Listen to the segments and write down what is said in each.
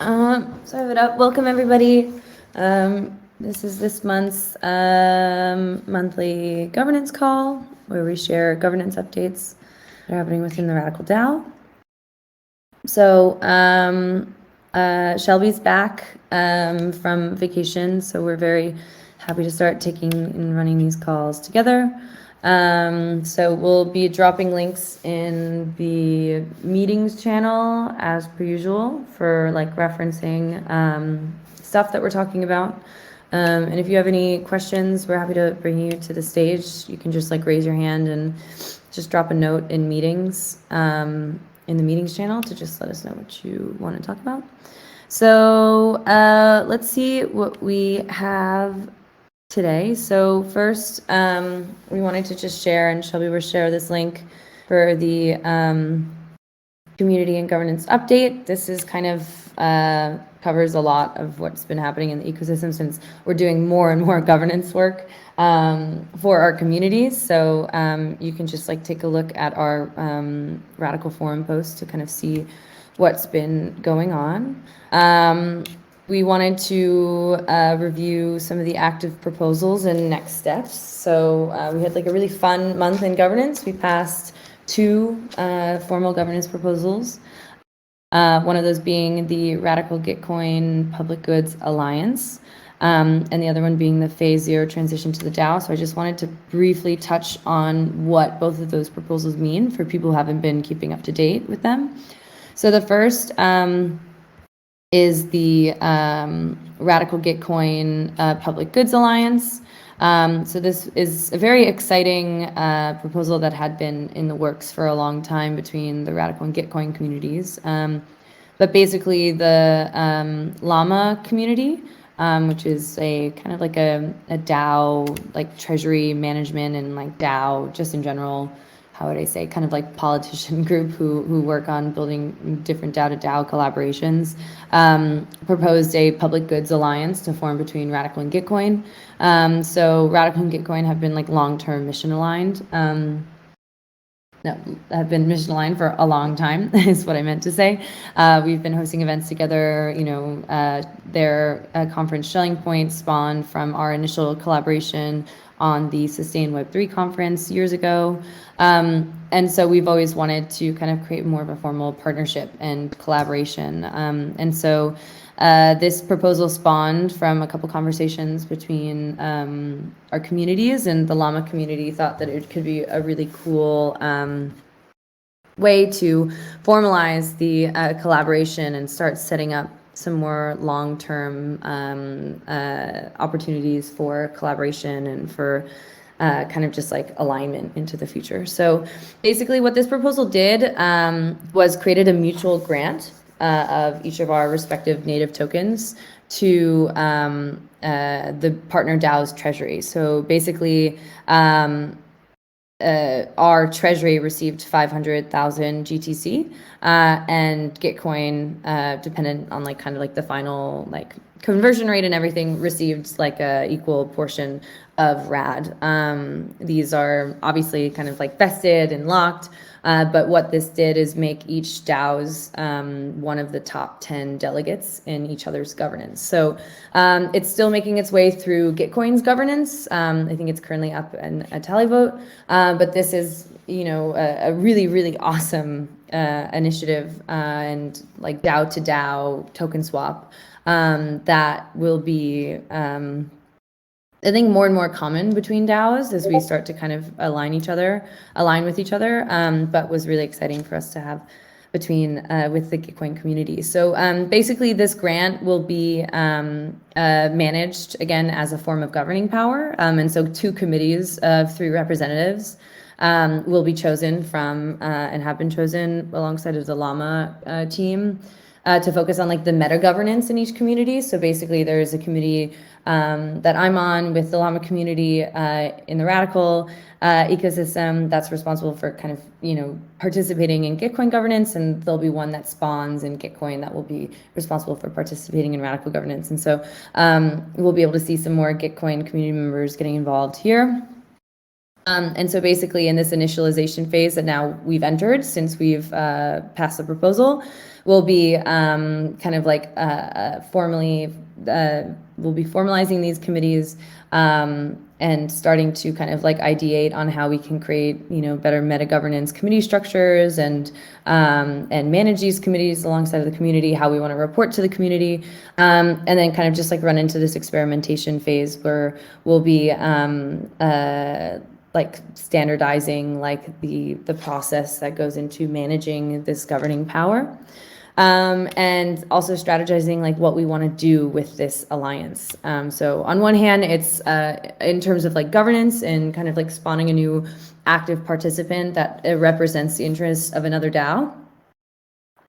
So I have it up. Welcome everybody. This is this month's monthly governance call where we share governance updates that are happening within the Radicle DAO. So Shelby's back from vacation, so we're very happy to start taking and running these calls together. So we'll be dropping links in the meetings channel as per usual for like referencing stuff that we're talking about. And if you have any questions, we're happy to bring you to the stage. You can just like raise your hand and just drop a note in meetings, in the meetings channel to just let us know what you want to talk about. So let's see what we have today. So first, we wanted to just share, and Shelby will share this link for the community and governance update. This is kind of covers a lot of what's been happening in the ecosystem since we're doing more and more governance work for our communities. So you can just like take a look at our Radicle forum post to kind of see what's been going on. We wanted to review some of the active proposals and next steps. So we had like a really fun month in governance. We passed 2 formal governance proposals. One of those being the Radicle Gitcoin Public Goods Alliance, and the other one being the Phase 0 transition to the DAO. So I just wanted to briefly touch on what both of those proposals mean for people who haven't been keeping up to date with them. So the first is the Radicle Gitcoin Public Goods Alliance. So this is a very exciting proposal that had been in the works for a long time between the Radicle and Gitcoin communities. But basically the Llama community, which is a kind of like a DAO, like treasury management and like DAO just in general, how would I say, kind of like politician group who work on building different DAO to DAO collaborations, proposed a public goods alliance to form between Radicle and Gitcoin. So Radicle and Gitcoin have been like long-term mission aligned. Have been mission aligned for a long time is what I meant to say. We've been hosting events together. You know, their conference Shelling Point spawned from our initial collaboration on the Sustain Web3 conference years ago. And so we've always wanted to kind of create more of a formal partnership and collaboration. And so this proposal spawned from a couple conversations between our communities, and the Llama community thought that it could be a really cool way to formalize the collaboration and start setting up some more long-term opportunities for collaboration and for kind of just like alignment into the future. So basically what this proposal did was created a mutual grant of each of our respective native tokens to the partner DAO's treasury. So basically our treasury received 500,000 GTC, and Gitcoin, dependent on like kind of like the final like conversion rate and everything, received like a equal portion of RAD. These are obviously kind of like vested and locked, but what this did is make each DAO's one of the top 10 delegates in each other's governance. So it's still making its way through Gitcoin's governance. I think it's currently up in a tally vote, but this is, you know, a really, really awesome initiative and like DAO to DAO token swap that will be I think more and more common between DAOs as we start to kind of align with each other, but was really exciting for us to have between with the Gitcoin community. So basically this grant will be managed again as a form of governing power. And so 2 committees of 3 representatives will be chosen from and have been chosen alongside of the Llama team to focus on like the meta governance in each community. So basically there's a committee that I'm on with the Llama community in the Radicle ecosystem that's responsible for kind of, you know, participating in Gitcoin governance, and there'll be one that spawns in Gitcoin that will be responsible for participating in Radicle governance. And so we'll be able to see some more Gitcoin community members getting involved here. And so basically in this initialization phase that now we've entered since we've passed the proposal, we'll be kind of like formally, we'll be formalizing these committees and starting to kind of like ideate on how we can create, you know, better meta governance committee structures and manage these committees alongside of the community, how we want to report to the community, and then kind of just like run into this experimentation phase where we'll be like standardizing like the process that goes into managing this governing power. And also strategizing like what we want to do with this alliance. So on one hand, it's in terms of like governance and kind of like spawning a new active participant that represents the interests of another DAO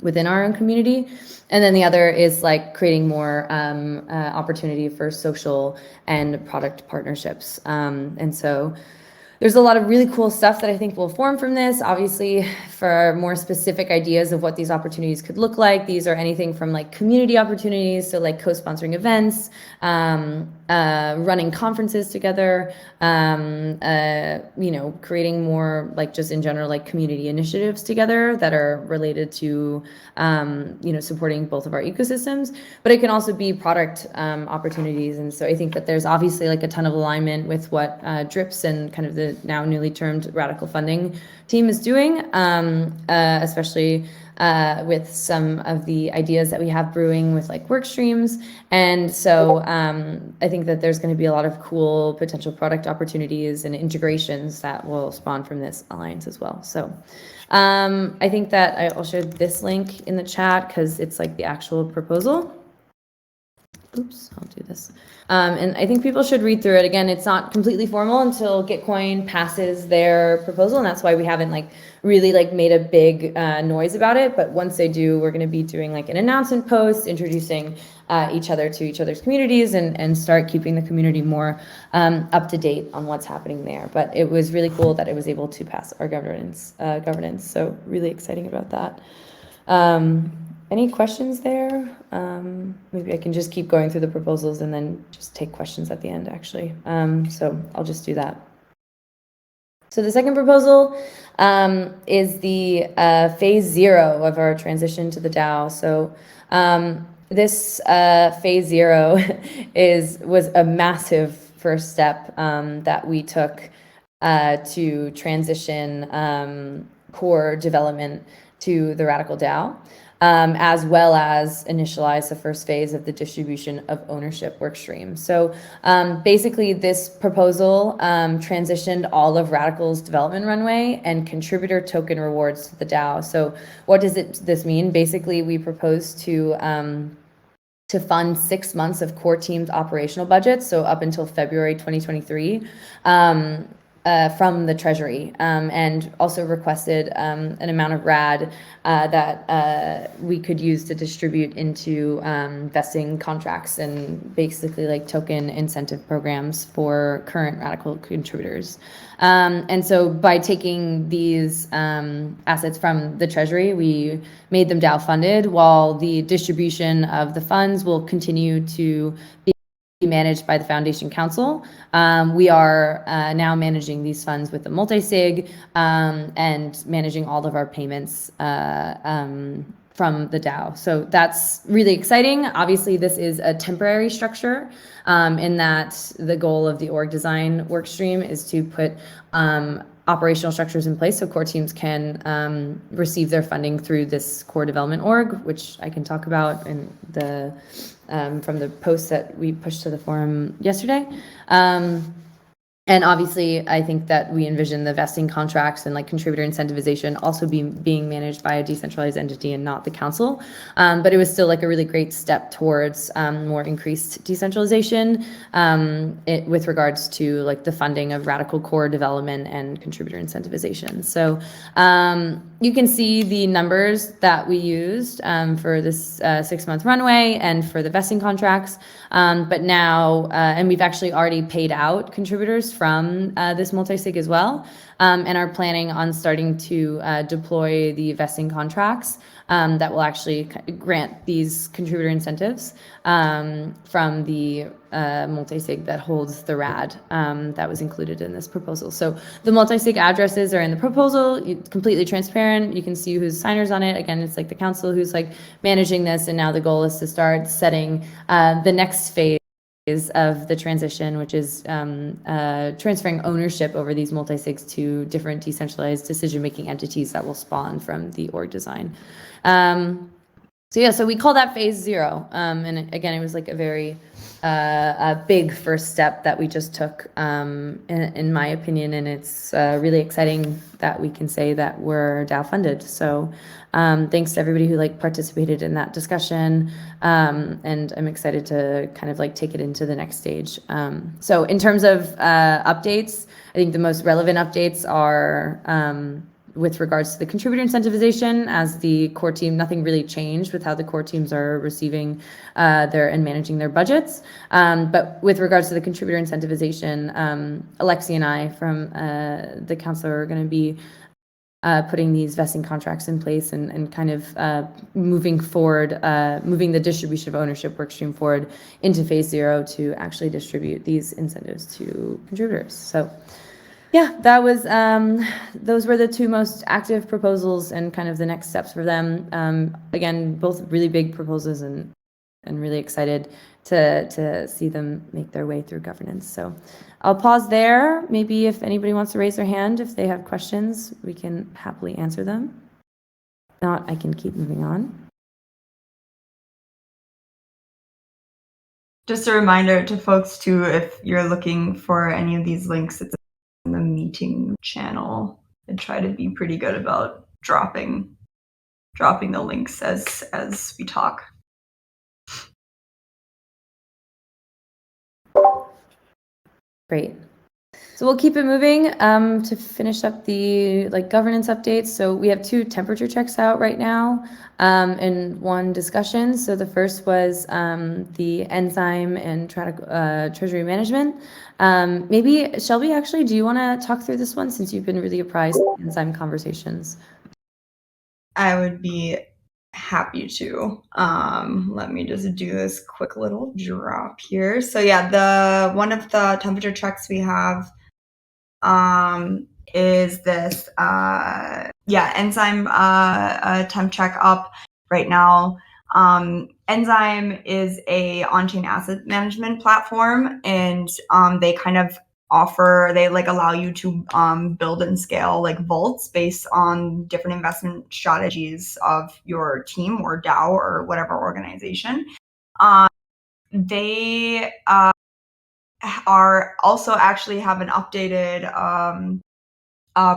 within our own community. And then the other is like creating more opportunity for social and product partnerships. And so there's a lot of really cool stuff that I think will form from this. Obviously, for more specific ideas of what these opportunities could look like, these are anything from like community opportunities, so like co-sponsoring events, running conferences together, you know, creating more like just in general like community initiatives together that are related to, you know, supporting both of our ecosystems. But it can also be product opportunities. And so I think that there's obviously like a ton of alignment with what DRIPS and kind of the now newly termed Radicle funding team is doing, especially with some of the ideas that we have brewing with like work streams. And so I think that there's going to be a lot of cool potential product opportunities and integrations that will spawn from this alliance as well. So I think that I'll share this link in the chat because it's like the actual proposal. Oops, I'll do this. And I think people should read through it. Again, it's not completely formal until Gitcoin passes their proposal, and that's why we haven't like really like made a big noise about it. But once they do, we're going to be doing like an announcement post, introducing each other to each other's communities, and start keeping the community more up to date on what's happening there. But it was really cool that it was able to pass our governance. So really exciting about that. Any questions there? Maybe I can just keep going through the proposals and then just take questions at the end, actually. So I'll just do that. So the second proposal is the phase 0 of our transition to the DAO. So this phase 0 was a massive first step that we took to transition core development to the Radicle DAO. As well as initialize the first phase of the distribution of ownership workstream. So basically this proposal transitioned all of Radicle's development runway and contributor token rewards to the DAO. So what does this mean? Basically, we propose to fund 6 months of core team's operational budget, so up until February 2023, from the Treasury, and also requested an amount of RAD that we could use to distribute into vesting contracts and basically like token incentive programs for current Radicle contributors. And so by taking these assets from the Treasury, we made them DAO funded, while the distribution of the funds will continue to be managed by the Foundation Council. We are now managing these funds with the multi-sig and managing all of our payments from the DAO. So that's really exciting. Obviously, this is a temporary structure in that the goal of the org design work stream is to put operational structures in place so core teams can receive their funding through this core development org, which I can talk about in the from the post that we pushed to the forum yesterday. And obviously, I think that we envision the vesting contracts and like contributor incentivization also being managed by a decentralized entity and not the council. But it was still like a really great step towards more increased decentralization with regards to like the funding of Radicle core development and contributor incentivization. So you can see the numbers that we used for this 6-month runway and for the vesting contracts. But now, and we've actually already paid out contributors from this multi-sig as well, and are planning on starting to deploy the vesting contracts that will actually grant these contributor incentives from the multi-sig that holds the RAD that was included in this proposal. So the multi-sig addresses are in the proposal, completely transparent. You can see who's signers on it. Again, it's like the council who's like managing this, and now the goal is to start setting the next phase of the transition, which is transferring ownership over these multi-sigs to different decentralized decision-making entities that will spawn from the org design. So we call that phase 0. And again, it was like a very a big first step that we just took, in my opinion, and it's really exciting that we can say that we're DAO funded. So thanks to everybody who like participated in that discussion, and I'm excited to kind of like take it into the next stage. So in terms of updates, I think the most relevant updates are with regards to the contributor incentivization. As the core team, nothing really changed with how the core teams are receiving and managing their budgets. But with regards to the contributor incentivization, Alexi and I from the council are going to be putting these vesting contracts in place and kind of moving forward, moving the distribution of ownership workstream forward into phase 0 to actually distribute these incentives to contributors. So yeah, that was those were the two most active proposals and kind of the next steps for them. Again, both really big proposals and really excited to see them make their way through governance. So I'll pause there. Maybe if anybody wants to raise their hand, if they have questions, we can happily answer them. If not, I can keep moving on. Just a reminder to folks too, if you're looking for any of these links, it's in the meeting channel. I try to be pretty good about dropping the links as we talk. Great. So we'll keep it moving to finish up the governance updates. So we have 2 temperature checks out right now and 1 discussion. So the first was the enzyme and treasury management. Maybe Shelby, actually, do you want to talk through this one since you've been really apprised of enzyme conversations? I would be happy to. Let me just do this quick little drop here. So yeah, one of the temperature checks we have is this enzyme temp check up right now. Enzyme is a on-chain asset management platform, and they kind of allow you to build and scale vaults based on different investment strategies of your team or DAO or whatever organization. They are also actually have an updated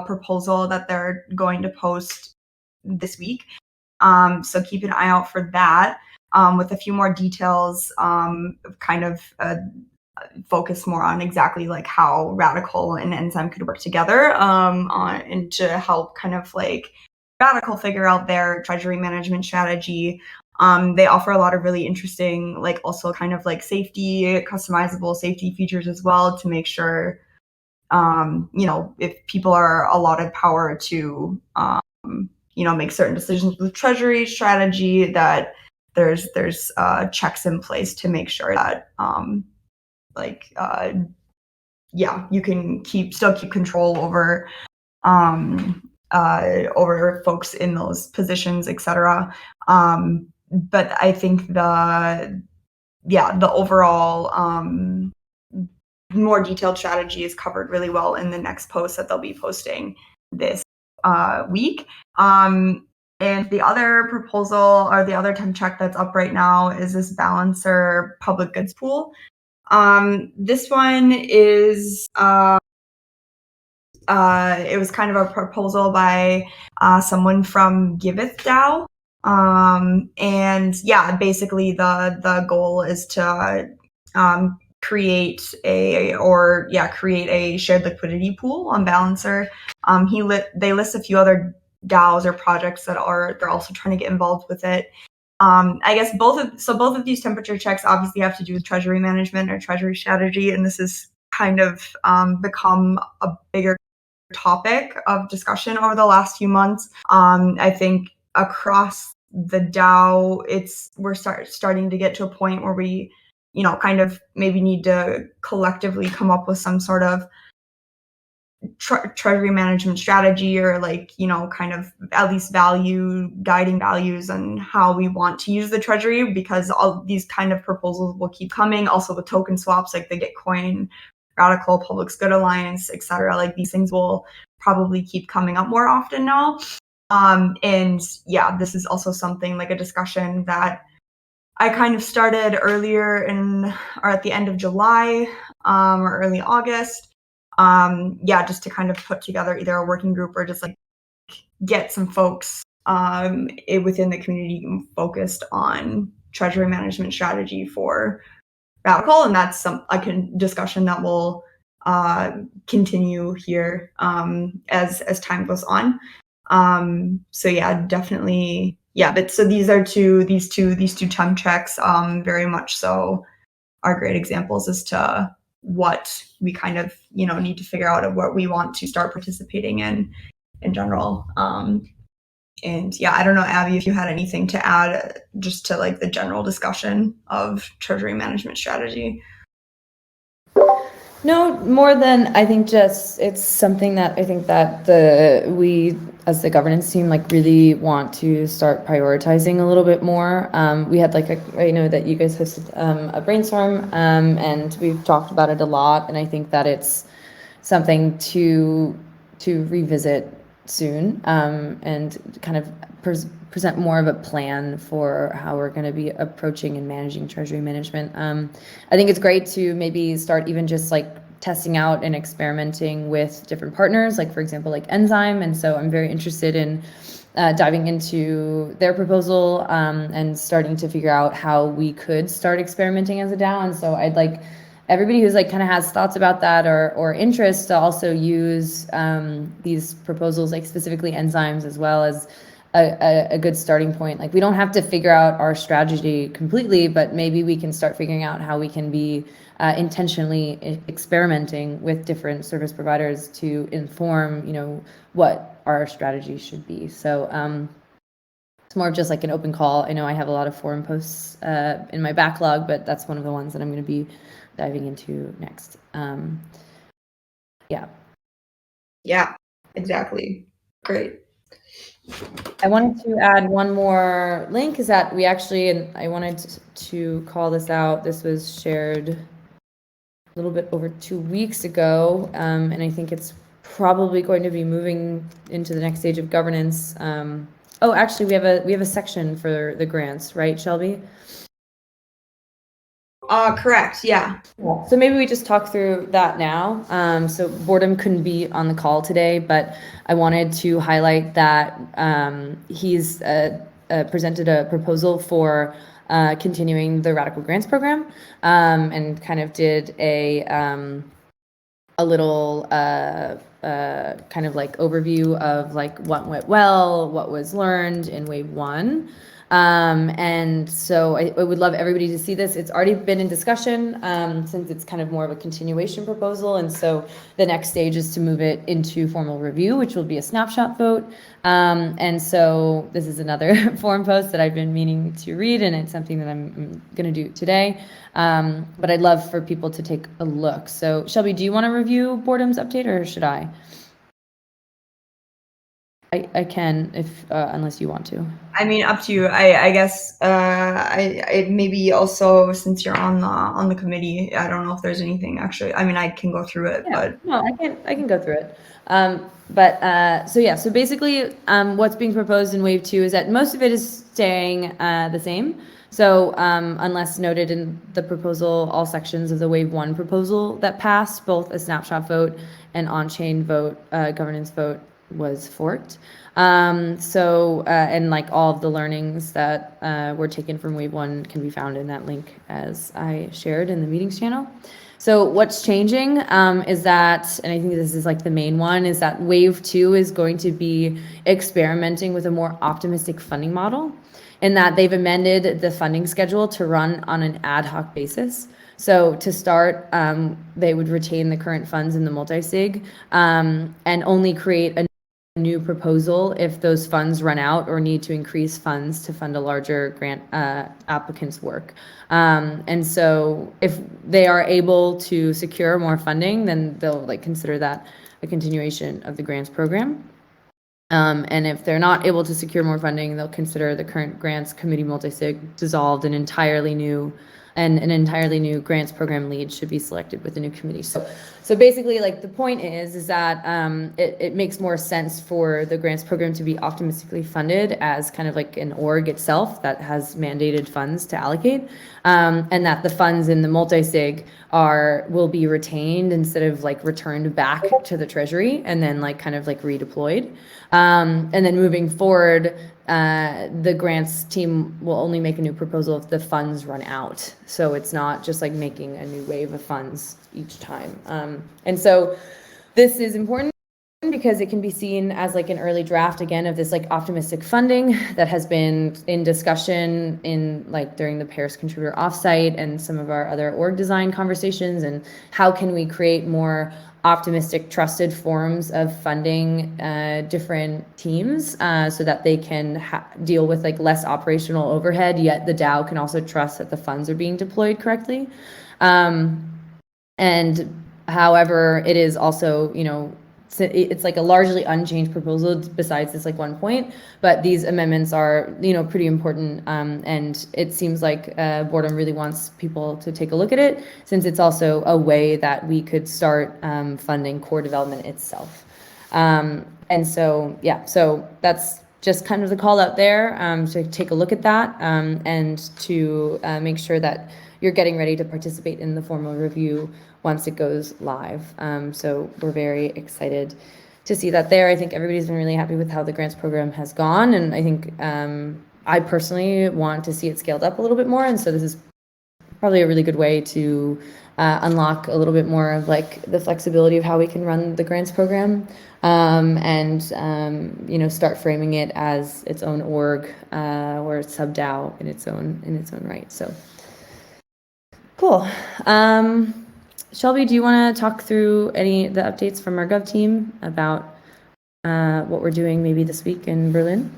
proposal that they're going to post this week. So keep an eye out for that, with a few more details, focus more on exactly how Radicle and Enzyme could work together, and to help Radicle figure out their treasury management strategy. They offer a lot of really interesting, safety, customizable safety features as well to make sure, if people are allotted power to, make certain decisions with treasury strategy, that there's checks in place to make sure that, you can still keep control over folks in those positions, etc. But I think the overall more detailed strategy is covered really well in the next post that they'll be posting this week. And the other proposal, or the other temp check that's up right now, is this balancer public goods pool. This one is it was kind of a proposal by someone from Giveth DAO. And yeah, basically the goal is to create a shared liquidity pool on Balancer. They list a few other DAOs or projects that they're also trying to get involved with it. I guess both of these temperature checks obviously have to do with treasury management or treasury strategy, and this has kind of become a bigger topic of discussion over the last few months. I think across the DAO, we're starting to get to a point where we, kind of maybe need to collectively come up with some sort of treasury management strategy, or kind of at least guiding values on how we want to use the treasury, because all these kind of proposals will keep coming. Also with token swaps, like the Gitcoin, Radicle, Public's Good Alliance, etc. Like these things will probably keep coming up more often now. And yeah, this is also something like a discussion that I kind of started earlier or at the end of July, or early August. Just to kind of put together either a working group or just like get some folks within the community focused on treasury management strategy for Radicle, and that's a discussion that will continue here as time goes on. So yeah, definitely. Yeah, but so these two temp checks very much so are great examples as to what we kind of need to figure out of what we want to start participating in general. And yeah, I don't know, Abby, if you had anything to add just to like the general discussion of treasury management strategy. No, more than I think just it's something that I think that we as the governance team like really want to start prioritizing a little bit more. We had I know that you guys hosted a brainstorm and we've talked about it a lot, and I think that it's something to revisit soon and kind of present more of a plan for how we're going to be approaching and managing treasury management. I think it's great to maybe start even just like testing out and experimenting with different partners, like for example, like Enzyme. And so I'm very interested in diving into their proposal and starting to figure out how we could start experimenting as a DAO. And so I'd like everybody who's like kind of has thoughts about that or interest to also use these proposals, like specifically Enzymes, as well as a good starting point. Like we don't have to figure out our strategy completely, but maybe we can start figuring out how we can be intentionally experimenting with different service providers to inform, what our strategy should be. So it's more of just like an open call. I know I have a lot of forum posts in my backlog, but that's one of the ones that I'm going to be diving into next. Yeah, exactly. Great. I wanted to add one more link, is that we actually, and I wanted to call this out, this was shared a little bit over 2 weeks ago, and I think it's probably going to be moving into the next stage of governance. Oh, actually, we have a section for the grants, right, Shelby? Correct. Yeah. So maybe we just talk through that now. So Boredom couldn't be on the call today, but I wanted to highlight that he's presented a proposal for continuing the Radicle Grants program, and kind of did a little kind of like overview of like what went well, what was learned in wave one. And so I would love everybody to see this. It's already been in discussion since it's kind of more of a continuation proposal. And so the next stage is to move it into formal review, which will be a snapshot vote. And so this is another forum post that I've been meaning to read, and it's something that I'm going to do today. But I'd love for people to take a look. So Shelby, do you want to review Boredom's update, or should I? I can, if unless you want to. I mean, up to you. I guess I maybe also, since you're on the committee, I don't know if there's anything actually. I mean, I can go through it, but no, I can go through it. So basically, what's being proposed in wave two is that most of it is staying the same. So unless noted in the proposal, all sections of the wave one proposal that passed, both a snapshot vote and on-chain vote, governance vote, was forked. And like all of the learnings that were taken from wave one can be found in that link as I shared in the meetings channel. So what's changing is that, and I think this is like the main one, is that wave two is going to be experimenting with a more optimistic funding model, in that they've amended the funding schedule to run on an ad hoc basis. So to start, they would retain the current funds in the multi-sig and only create a new proposal if those funds run out or need to increase funds to fund a larger grant applicant's work. And so if they are able to secure more funding, then they'll consider that a continuation of the grants program. And if they're not able to secure more funding, they'll consider the current grants committee multi-sig dissolved, and an entirely new grants program lead should be selected with a new committee. So basically, the point is that it makes more sense for the grants program to be optimistically funded as kind of an org itself that has mandated funds to allocate, and that the funds in the multi-sig will be retained instead of returned back to the treasury and then redeployed. And then moving forward, the grants team will only make a new proposal if the funds run out. So it's not just making a new wave of funds each time. And so this is important because it can be seen as an early draft again of this optimistic funding that has been in discussion in during the Paris contributor offsite and some of our other org design conversations, and how can we create more optimistic, trusted forms of funding different teams so that they can deal with less operational overhead, yet the DAO can also trust that the funds are being deployed correctly. And however, it is also, it's a largely unchanged proposal besides this one point, but these amendments are pretty important, and it seems like Boredom really wants people to take a look at it, since it's also a way that we could start funding core development itself. And so so that's just kind of the call out there, to take a look at that, and to make sure that you're getting ready to participate in the formal review once it goes live. So we're very excited to see that there. I think everybody's been really happy with how the grants program has gone, and I think I personally want to see it scaled up a little bit more, and so this is probably a really good way to unlock a little bit more of the flexibility of how we can run the grants program, and start framing it as its own org or sub DAO in its own right. So cool. Shelby, do you want to talk through the updates from our Gov team about what we're doing maybe this week in Berlin?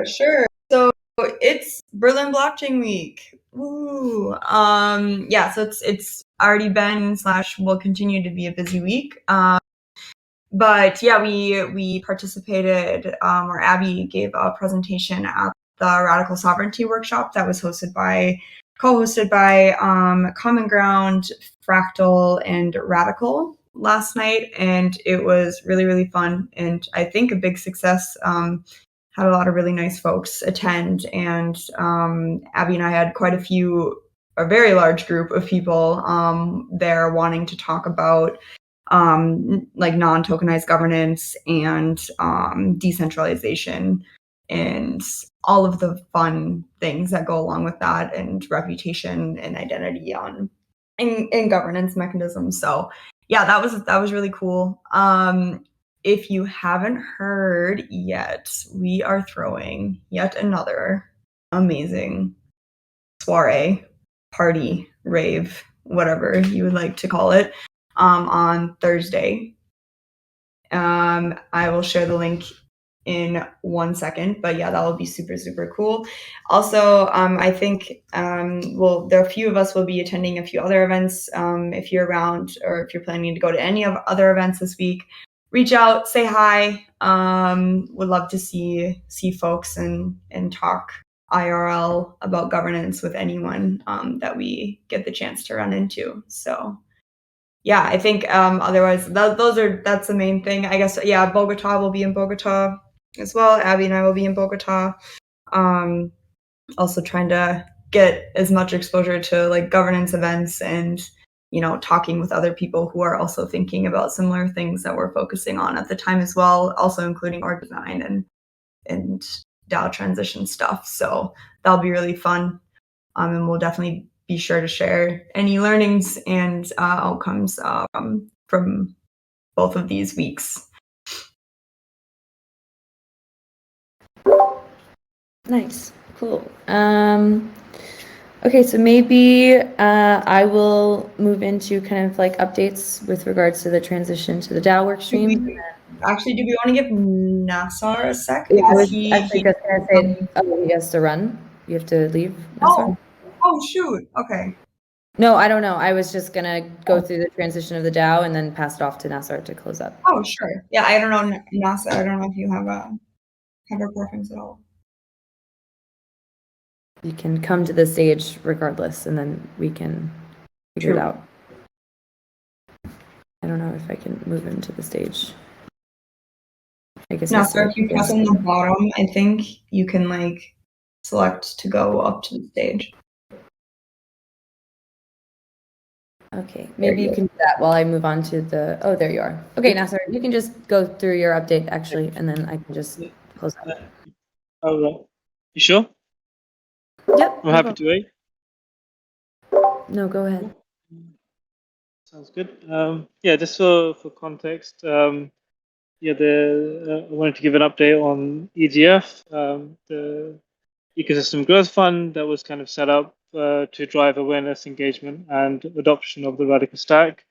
Sure. So it's Berlin Blockchain Week. Woo! So it's already been / will continue to be a busy week. But yeah, we participated, or Abby gave a presentation at the Radical Sovereignty Workshop that was co-hosted by Common Ground, Fractal, and Radicle last night, and it was really, really fun, and I think a big success. Had a lot of really nice folks attend, and Abby and I had a very large group of people there wanting to talk about non-tokenized governance and decentralization and all of the fun things that go along with that, and reputation and identity in governance mechanisms. So yeah, that was really cool. If you haven't heard yet, we are throwing yet another amazing soiree, party, rave, whatever you would like to call it, on Thursday. I will share the link in 1 second, but yeah, that will be super, super cool. Also, I think, there are a few of us will be attending a few other events. If you're around, or if you're planning to go to any of other events this week, reach out, say hi. Would love to see folks and talk IRL about governance with anyone that we get the chance to run into. So yeah, I think otherwise that's the main thing, I guess. Yeah, Bogota will be in Bogota as well. Abby and I will be in Bogota. Also trying to get as much exposure to governance events and talking with other people who are also thinking about similar things that we're focusing on at the time as well, also including org design and DAO transition stuff. So that'll be really fun, and we'll definitely be sure to share any learnings and outcomes from both of these weeks. Nice, cool. Okay, so maybe I will move into kind of like updates with regards to the transition to the DAO work stream. Do we want to give Nassar a sec? Yeah, I Because was actually just gonna say, he has to run. You have to leave, Nassar? Oh, shoot. Okay. No, I don't know. I was just gonna go through the transition of the DAO and then pass it off to Nassar to close up. Oh, sure. Yeah, I don't know, Nassar. I don't know if you have a preference at all. You can come to the stage regardless, and then we can figure it out. I don't know if I can move him to the stage. I guess Nassar, if you press on the bottom, I think you can like select to go up to the stage. Okay, maybe you can do that while I move on to the, oh, there you are. Okay, Nassar, you can just go through your update actually, and then I can just close up. All right. You sure? Yep. I'm happy to wait. No, go ahead. Sounds good. Yeah, just for context, yeah, I wanted to give an update on EGF, the Ecosystem Growth Fund that was kind of set up to drive awareness, engagement, and adoption of the Radicle stack.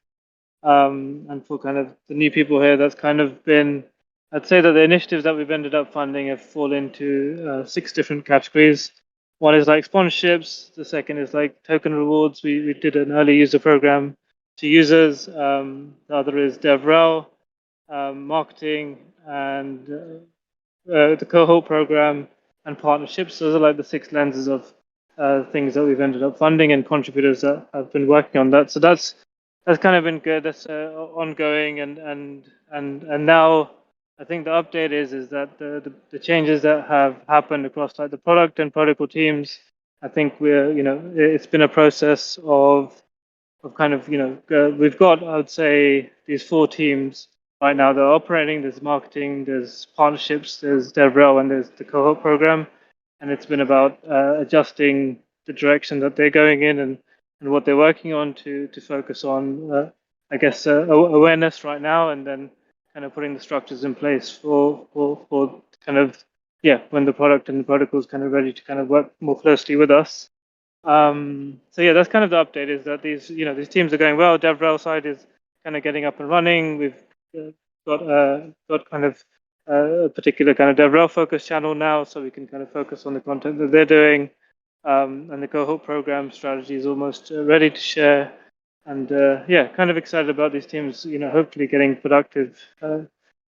And for kind of the new people here, that's kind of been, I'd say that the initiatives that we've ended up funding have fallen into 6 different categories. One is like sponsorships. The second is like token rewards. We did an early user program to users. The other is DevRel, marketing, and the cohort program and partnerships. Those are like the 6 lenses of things that we've ended up funding and contributors that have been working on that. So that's kind of been good. That's ongoing, and now I think the update is that the changes that have happened across like the product and protocol teams. I think it's been a process of kind of we've got, I would say, these 4 teams right now. They're operating. There's marketing, there's partnerships, there's DevRel, and there's the cohort program. And it's been about adjusting the direction that they're going in and what they're working on to focus on, I guess, awareness right now, and then kind of putting the structures in place for kind of, yeah, when the product and the protocol is kind of ready to kind of work more closely with us. So yeah, that's kind of the update, is that these teams are going well. DevRel side is kind of getting up and running. We've got kind of a particular kind of DevRel focus channel now, so we can kind of focus on the content that they're doing. And the cohort program strategy is almost ready to share. And yeah, kind of excited about these teams, hopefully getting productive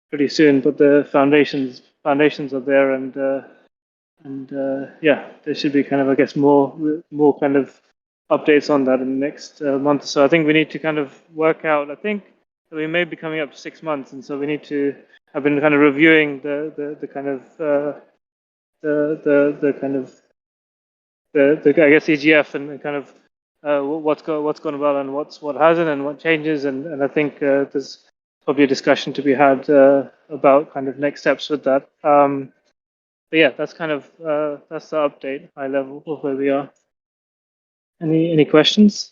pretty soon. But the foundations are there, and yeah, there should be kind of, I guess, more kind of updates on that in the next month or so. I think we need to kind of work out. I think we may be coming up to 6 months, and so we need to. I've been kind of reviewing the kind of the kind of the I guess EGF and kind of what's gone well and what hasn't and what changes, and I think there's probably a discussion to be had about kind of next steps with that. But yeah, that's kind of that's the update, high level of where we are. Any questions?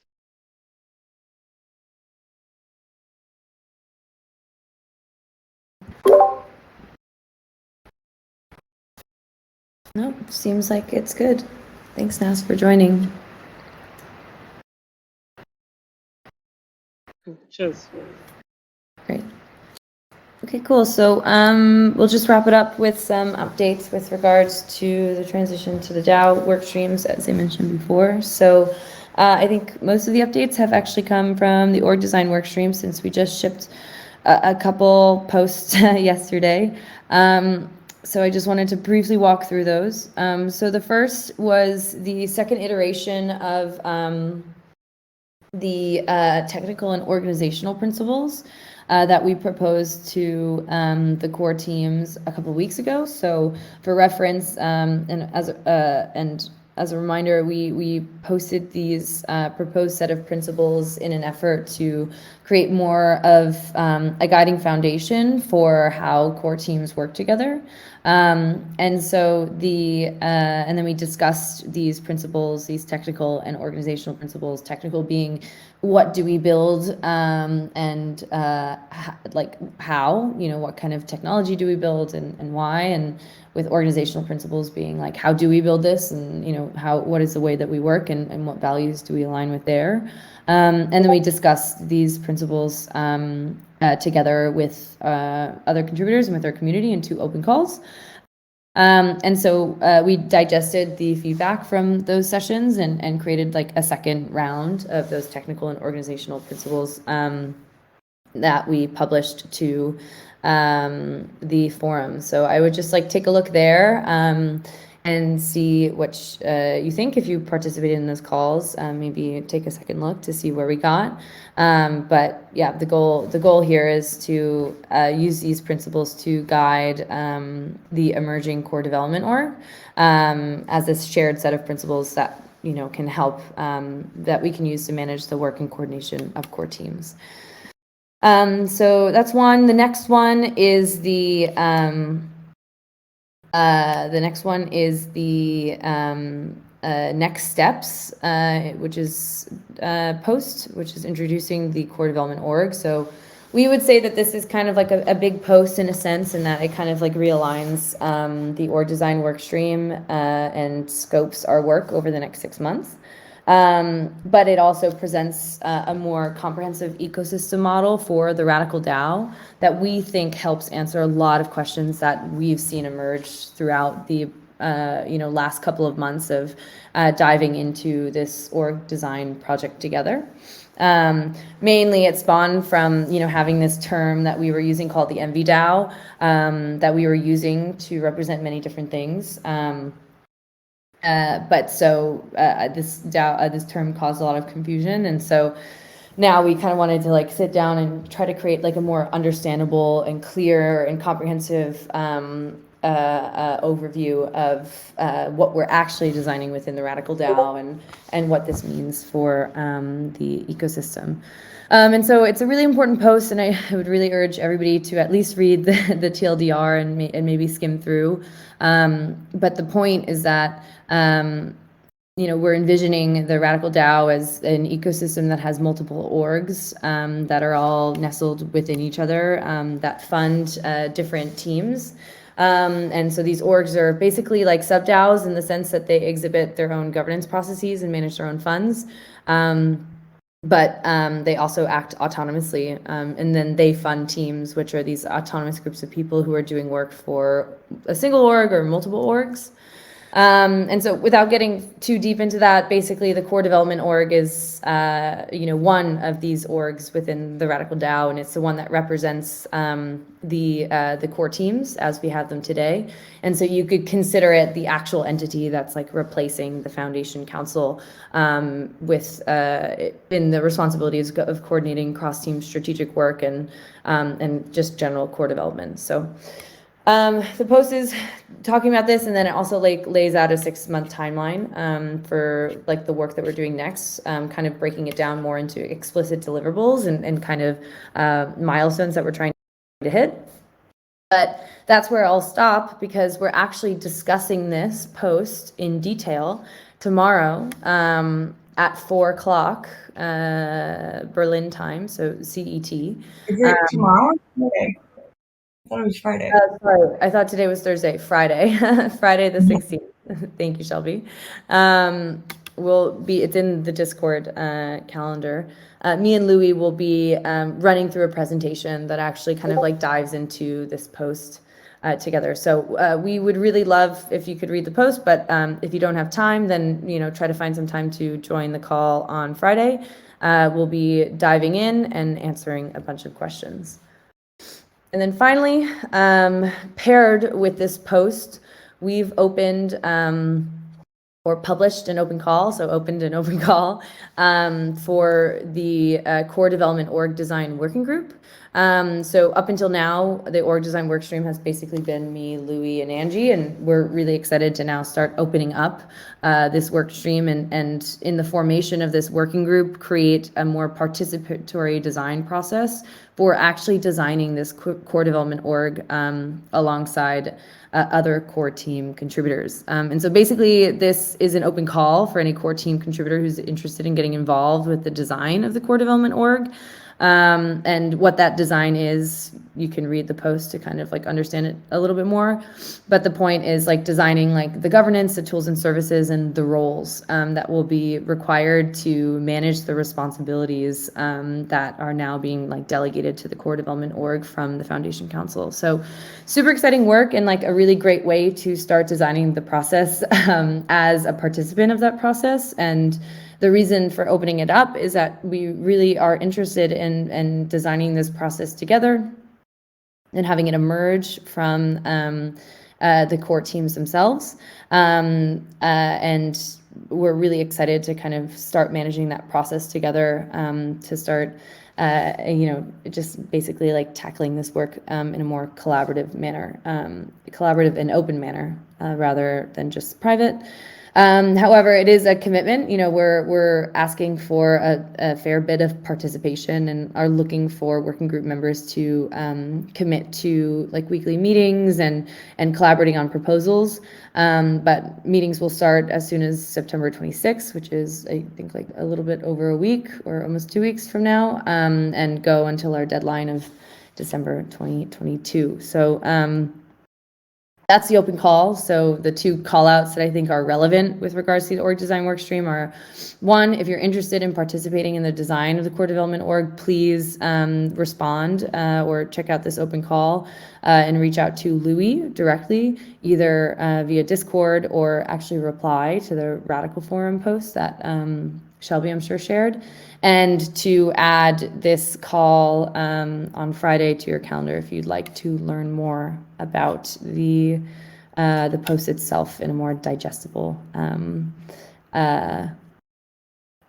No, seems like it's good. Thanks, Nas, for joining. Cheers. Great. Okay, cool. So we'll just wrap it up with some updates with regards to the transition to the DAO work streams, as I mentioned before. So I think most of the updates have actually come from the org design work stream, since we just shipped a couple posts yesterday. So I just wanted to briefly walk through those. So the first was the second iteration of the technical and organizational principles that we proposed to the core teams a couple of weeks ago. So for reference, and as a reminder, we posted these proposed set of principles in an effort to create more of a guiding foundation for how core teams work together. And so and then we discussed these principles, these technical and organizational principles, technical being what do we build, and like how, what kind of technology do we build and why, and with organizational principles being like, how do we build this, and what is the way that we work, and what values do we align with there. And then we discussed these principles together with other contributors and with our community in 2 open calls. And so we digested the feedback from those sessions and created like a second round of those technical and organizational principles that we published to the forum. So I would just like take a look there and see what you think if you participated in those calls. Maybe take a second look to see where we got. But yeah, the goal here is to use these principles to guide the emerging core development org as this shared set of principles that can help that we can use to manage the work and coordination of core teams. So that's one. The next one is the next steps, which is post, which is introducing the core development org. So we would say that this is kind of like a big post in a sense, in that it kind of like realigns the org design work stream and scopes our work over the next 6 months. But it also presents a more comprehensive ecosystem model for the Radicle DAO that we think helps answer a lot of questions that we've seen emerge throughout the last couple of months of diving into this org design project together. Mainly it spawned from having this term that we were using called the MV DAO that we were using to represent many different things. But so this term caused a lot of confusion, and so now we kind of wanted to like sit down and try to create like a more understandable and clear and comprehensive overview of what we're actually designing within the Radicle DAO and what this means for the ecosystem. And so it's a really important post, and I would really urge everybody to at least read the TLDR and maybe skim through. But the point is that we're envisioning the Radicle DAO as an ecosystem that has multiple orgs that are all nestled within each other that fund different teams. And so these orgs are basically like sub-DAOs in the sense that they exhibit their own governance processes and manage their own funds. But they also act autonomously, and then they fund teams, which are these autonomous groups of people who are doing work for a single org or multiple orgs. And so without getting too deep into that, basically the core development org is, one of these orgs within the Radicle DAO, and it's the one that represents the core teams as we have them today. And so you could consider it the actual entity that's like replacing the Foundation Council with in the responsibilities of coordinating cross-team strategic work and just general core development. So the post is talking about this, and then it also like lays out a 6-month timeline for like the work that we're doing next, kind of breaking it down more into explicit deliverables and kind of milestones that we're trying to hit. But that's where I'll stop, because we're actually discussing this post in detail tomorrow at 4:00 Berlin time, so CET. Is it tomorrow? Okay. I thought it was Friday. Sorry, I thought today was Thursday. Friday, Friday the 16th. Thank you, Shelby. It's in the Discord calendar. Me and Louie will be running through a presentation that actually kind of like dives into this post together. So we would really love if you could read the post, but if you don't have time, then try to find some time to join the call on Friday. We'll be diving in and answering a bunch of questions. And then finally, paired with this post, we've opened or published an open call, for the core development org design working group. So up until now, the org design workstream has basically been me, Louie, and Angie, and we're really excited to now start opening up this workstream and in the formation of this working group, create a more participatory design process for actually designing this core development org alongside other core team contributors. And so basically this is an open call for any core team contributor who's interested in getting involved with the design of the core development org. And what that design is, you can read the post to kind of like understand it a little bit more. But the point is like designing like the governance, the tools and services, and the roles that will be required to manage the responsibilities that are now being like delegated to the core development org from the Foundation Council. So super exciting work and like a really great way to start designing the process as a participant of that process. And the reason for opening it up is that we really are interested in designing this process together and having it emerge from the core teams themselves. And we're really excited to kind of start managing that process together, to start, just basically like tackling this work in a more collaborative manner, collaborative and open manner, rather than just private. However, it is a commitment. We're asking for a fair bit of participation and are looking for working group members to commit to like weekly meetings and collaborating on proposals. But meetings will start as soon as September 26th, which is I think like a little bit over a week or almost 2 weeks from now, and go until our deadline of December 2022. So that's the open call. So the two call outs that I think are relevant with regards to the org design work stream are, one, if you're interested in participating in the design of the core development org, please respond or check out this open call and reach out to Louie directly, either via Discord or actually reply to the Radicle forum post that Shelby, I'm sure, shared. And to add this call on Friday to your calendar if you'd like to learn more about the post itself in a more digestible, in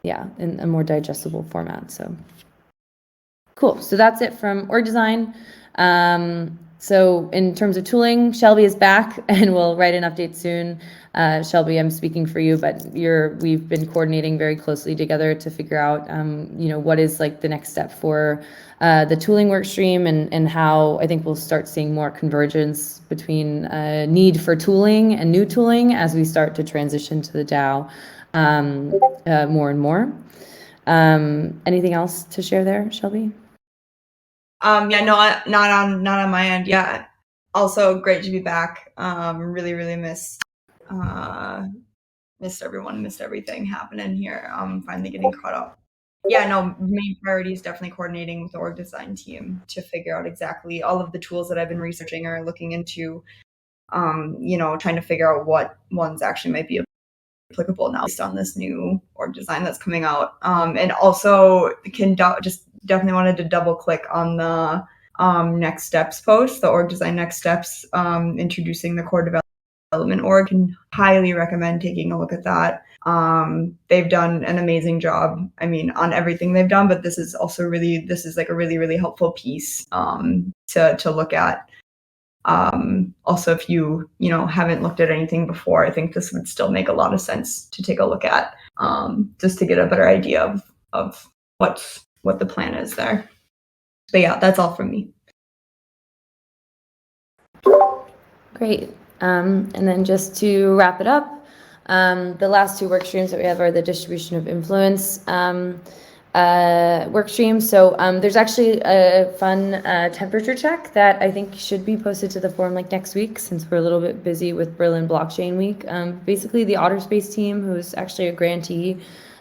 a more digestible format. So cool. So that's it from org design. So in terms of tooling, Shelby is back and we'll write an update soon. Shelby, I'm speaking for you, but we've been coordinating very closely together to figure out, what is like the next step for the tooling work stream and how I think we'll start seeing more convergence between need for tooling and new tooling as we start to transition to the DAO more and more. Anything else to share there, Shelby? Not on my end. Yeah. Also great to be back. Really missed everyone, missed everything happening here. Finally getting caught up. Yeah, no, main priority is definitely coordinating with the org design team to figure out exactly all of the tools that I've been researching or looking into, trying to figure out what ones actually might be applicable now based on this new org design that's coming out. And also just definitely wanted to double click on the next steps post, the org design next steps, introducing the core development org. Can highly recommend taking a look at that. They've done an amazing job, on everything they've done, but this is like a really helpful piece to look at. Also, if you haven't looked at anything before, I think this would still make a lot of sense to take a look at, just to get a better idea of what the plan is there. But yeah, that's all from me. Great. And then just to wrap it up, the last two work streams that we have are the distribution of influence work stream. So there's actually a fun temperature check that I think should be posted to the forum like next week, since we're a little bit busy with Berlin Blockchain Week. Basically, the Otter Space team, who's actually a grantee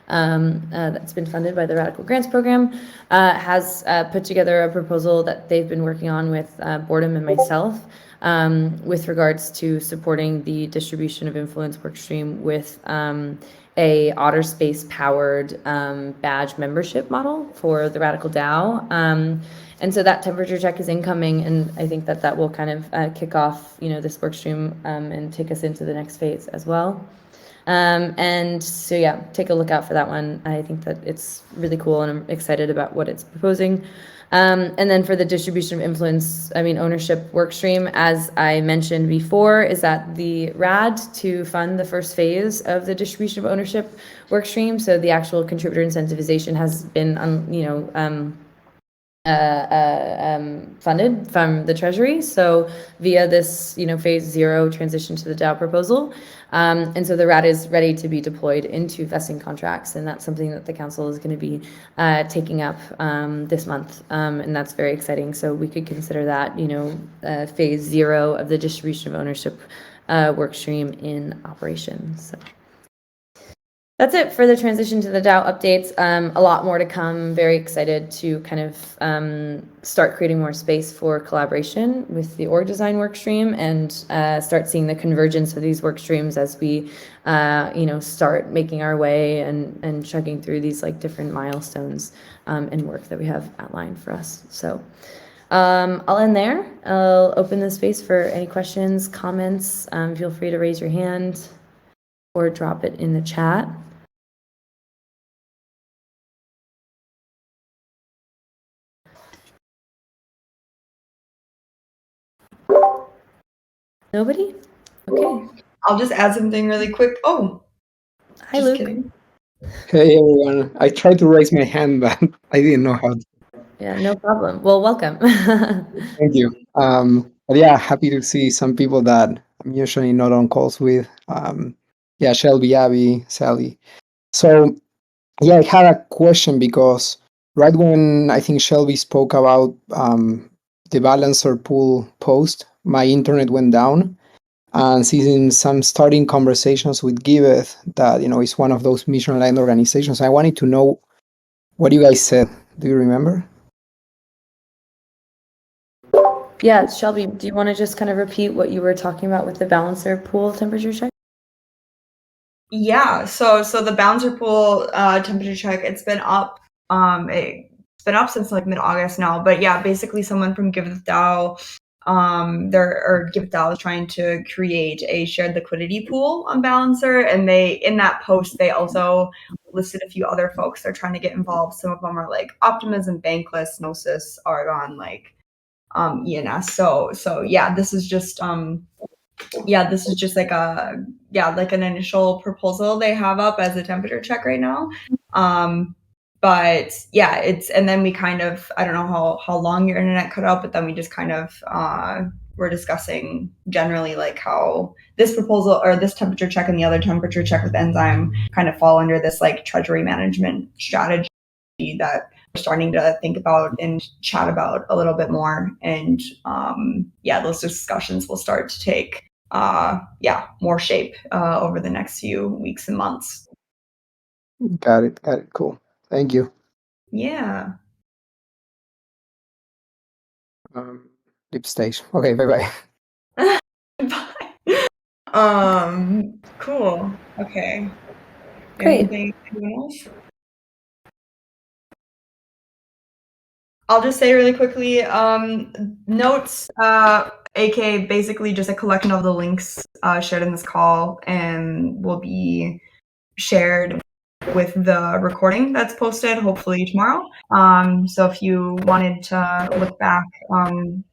that's been funded by the Radicle Grants Program, has put together a proposal that they've been working on with Boredom and myself, with regards to supporting the distribution of influence workstream with a Otter Space powered badge membership model for the Radicle DAO. And so that temperature check is incoming, and I think that will kind of kick off, this workstream and take us into the next phase as well. And so, yeah, take a look out for that one. I think that it's really cool, and I'm excited about what it's proposing. And then for the distribution of influence, ownership work stream, as I mentioned before, is that the RAD to fund the first phase of the distribution of ownership work stream. So the actual contributor incentivization has been, funded from the Treasury. So via this, phase 0 transition to the DAO proposal. And so the RAD is ready to be deployed into vesting contracts. And that's something that the council is going to be taking up this month. And that's very exciting. So we could consider that, phase 0 of the distribution of ownership work stream in operation. So that's it for the transition to the DAO updates. A lot more to come. Very excited to kind of start creating more space for collaboration with the org design work stream and start seeing the convergence of these work streams as we, start making our way and chugging through these like different milestones and work that we have outlined for us. So I'll end there. I'll open the space for any questions, comments. Feel free to raise your hand or drop it in the chat. Nobody? Okay. I'll just add something really quick. Oh, Hi, just Luke. kidding. Hey everyone, I tried to raise my hand, but I didn't know how to. Yeah, no problem. Well, welcome. Thank you. But yeah, happy to see some people that I'm usually not on calls with. Yeah, Shelby, Abby, Sally. So yeah, I had a question because right when I think Shelby spoke about the balancer pool post, my internet went down. And since I'm starting conversations with Giveth, that is one of those mission-aligned organizations, I wanted to know what you guys said. Do you remember? Yeah, Shelby, do you want to just kind of repeat what you were talking about with the balancer pool temperature check? Yeah, so the bouncer pool temperature check, it's been up since like mid-August now. But yeah, basically someone from GiveDAO GiveDAO is trying to create a shared liquidity pool on Balancer, and in that post they also listed a few other folks they're trying to get involved. Some of them are like Optimism, Bankless, Gnosis, Argon, like ENS. So yeah, this is just like an initial proposal they have up as a temperature check right now. But yeah, and then we kind of, I don't know how long your internet cut out, but then we just kind of we're discussing generally like how this proposal or this temperature check and the other temperature check with Enzyme kind of fall under this like treasury management strategy that we're starting to think about and chat about a little bit more. And those discussions will start to take more shape over the next few weeks and months. Got it. Cool. Thank you. Yeah. Deep stage. Okay, bye-bye. Bye. Cool. Okay. Great. Anything else? I'll just say really quickly, notes, aka basically just a collection of the links shared in this call and will be shared with the recording that's posted hopefully tomorrow. So if you wanted to look back on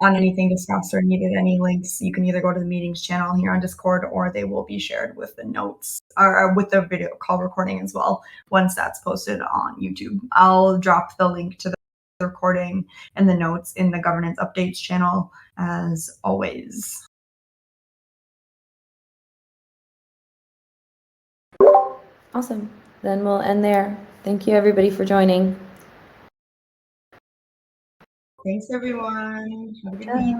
anything discussed or needed any links, you can either go to the meetings channel here on Discord, or they will be shared with the notes or with the video call recording as well once that's posted on YouTube. I'll drop the link to the recording and the notes in the governance updates channel as always. Awesome. Then we'll end there. Thank you everybody for joining. Thanks everyone. Have a good week.